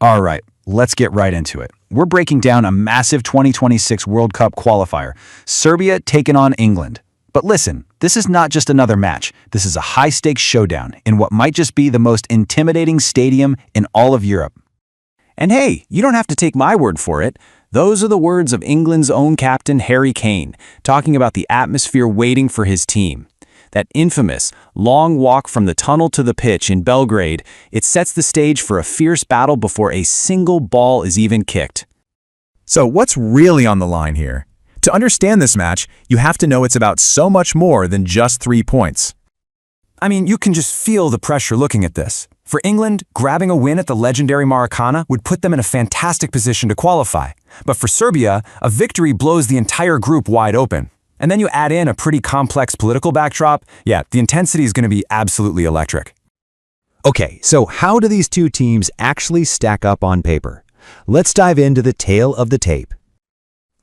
All right, let's get right into it. We're breaking down a massive 2026 World Cup qualifier, Serbia taking on England. But listen, this is not just another match. This is a high-stakes showdown in what might just be the most intimidating stadium in all of Europe. And hey, you don't have to take my word for it. Those are the words of England's own captain Harry Kane, talking about the atmosphere waiting for his team. That infamous, long walk from the tunnel to the pitch in Belgrade, it sets the stage for a fierce battle before a single ball is even kicked. So what's really on the line here? To understand this match, you have to know it's about so much more than just 3 points. I mean, you can just feel the pressure looking at this. For England, grabbing a win at the legendary Maracana would put them in a fantastic position to qualify. But for Serbia, a victory blows the entire group wide open. And then you add in a pretty complex political backdrop, yeah, the intensity is going to be absolutely electric. Okay, so how do these two teams actually stack up on paper? Let's dive into the tale of the tape.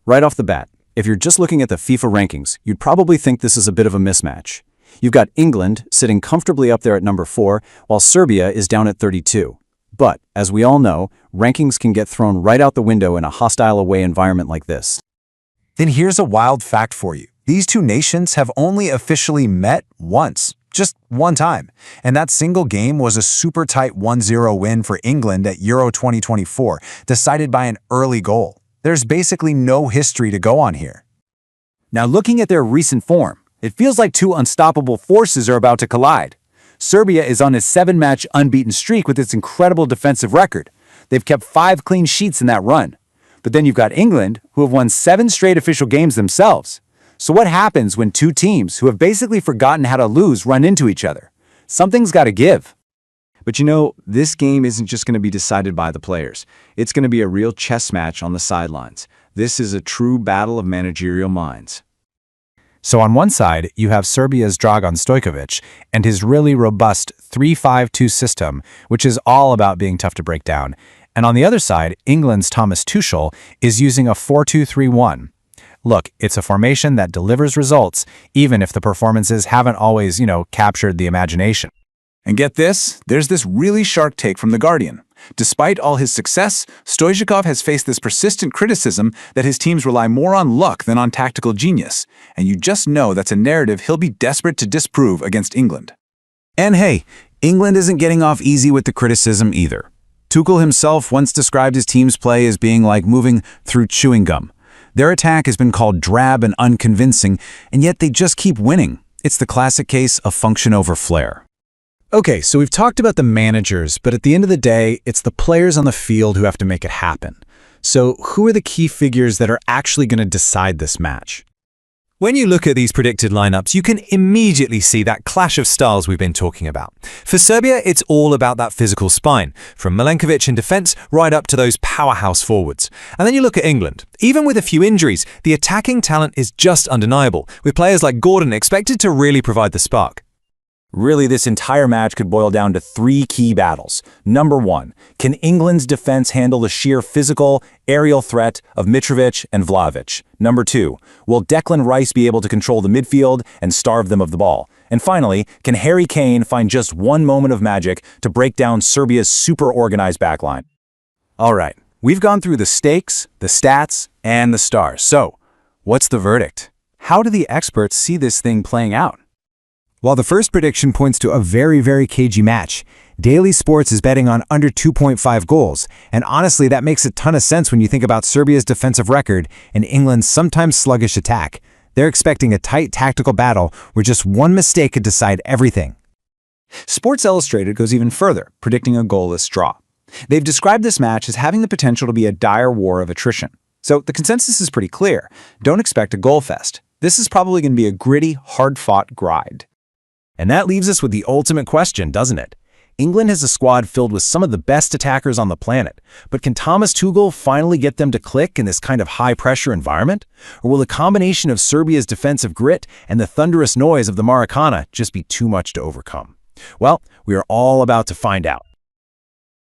Right off the bat, if you're just looking at the FIFA rankings, you'd probably think this is a bit of a mismatch. You've got England sitting comfortably up there at number 4, while Serbia is down at 32. But, as we all know, rankings can get thrown right out the window in a hostile away environment like this. Then here's a wild fact for you. These two nations have only officially met once, just one time. And that single game was a super tight 1-0 win for England at Euro 2024, decided by an early goal. There's basically no history to go on here. Now looking at their recent form, it feels like two unstoppable forces are about to collide. Serbia is on a 7-match unbeaten streak with its incredible defensive record. They've kept 5 clean sheets in that run. But then you've got England, who have won 7 straight official games themselves. So what happens when two teams who have basically forgotten how to lose run into each other? Something's got to give. But you know, this game isn't just going to be decided by the players. It's going to be a real chess match on the sidelines. This is a true battle of managerial minds. So on one side, you have Serbia's Dragan Stojkovic and his really robust 3-5-2 system, which is all about being tough to break down. And on the other side, England's Thomas Tuchel is using a 4-2-3-1. Look, it's a formation that delivers results, even if the performances haven't always, captured the imagination. And get this, there's this really sharp take from The Guardian. Despite all his success, Stoichkov has faced this persistent criticism that his teams rely more on luck than on tactical genius. And you just know that's a narrative he'll be desperate to disprove against England. And hey, England isn't getting off easy with the criticism either. Tuchel himself once described his team's play as being like moving through chewing gum. Their attack has been called drab and unconvincing, and yet they just keep winning. It's the classic case of function over flair. Okay, so we've talked about the managers, but at the end of the day, it's the players on the field who have to make it happen. So who are the key figures that are actually going to decide this match? When you look at these predicted lineups, you can immediately see that clash of styles we've been talking about. For Serbia, it's all about that physical spine, from Milenkovic in defense right up to those powerhouse forwards. And then you look at England. Even with a few injuries, the attacking talent is just undeniable, with players like Gordon expected to really provide the spark. Really, this entire match could boil down to 3 key battles. Number 1, can England's defense handle the sheer physical, aerial threat of Mitrovic and Vlahovic? Number 2, will Declan Rice be able to control the midfield and starve them of the ball? And finally, can Harry Kane find just one moment of magic to break down Serbia's super organized backline? All right, we've gone through the stakes, the stats, and the stars. So, what's the verdict? How do the experts see this thing playing out? While the first prediction points to a very, very cagey match, Daily Sports is betting on under 2.5 goals, and honestly, that makes a ton of sense when you think about Serbia's defensive record and England's sometimes sluggish attack. They're expecting a tight tactical battle where just one mistake could decide everything. Sports Illustrated goes even further, predicting a goalless draw. They've described this match as having the potential to be a dire war of attrition. So the consensus is pretty clear. Don't expect a goal fest. This is probably going to be a gritty, hard-fought grind. And that leaves us with the ultimate question, doesn't it? England has a squad filled with some of the best attackers on the planet, but can Thomas Tuchel finally get them to click in this kind of high-pressure environment? Or will the combination of Serbia's defensive grit and the thunderous noise of the Maracana just be too much to overcome? Well, we are all about to find out.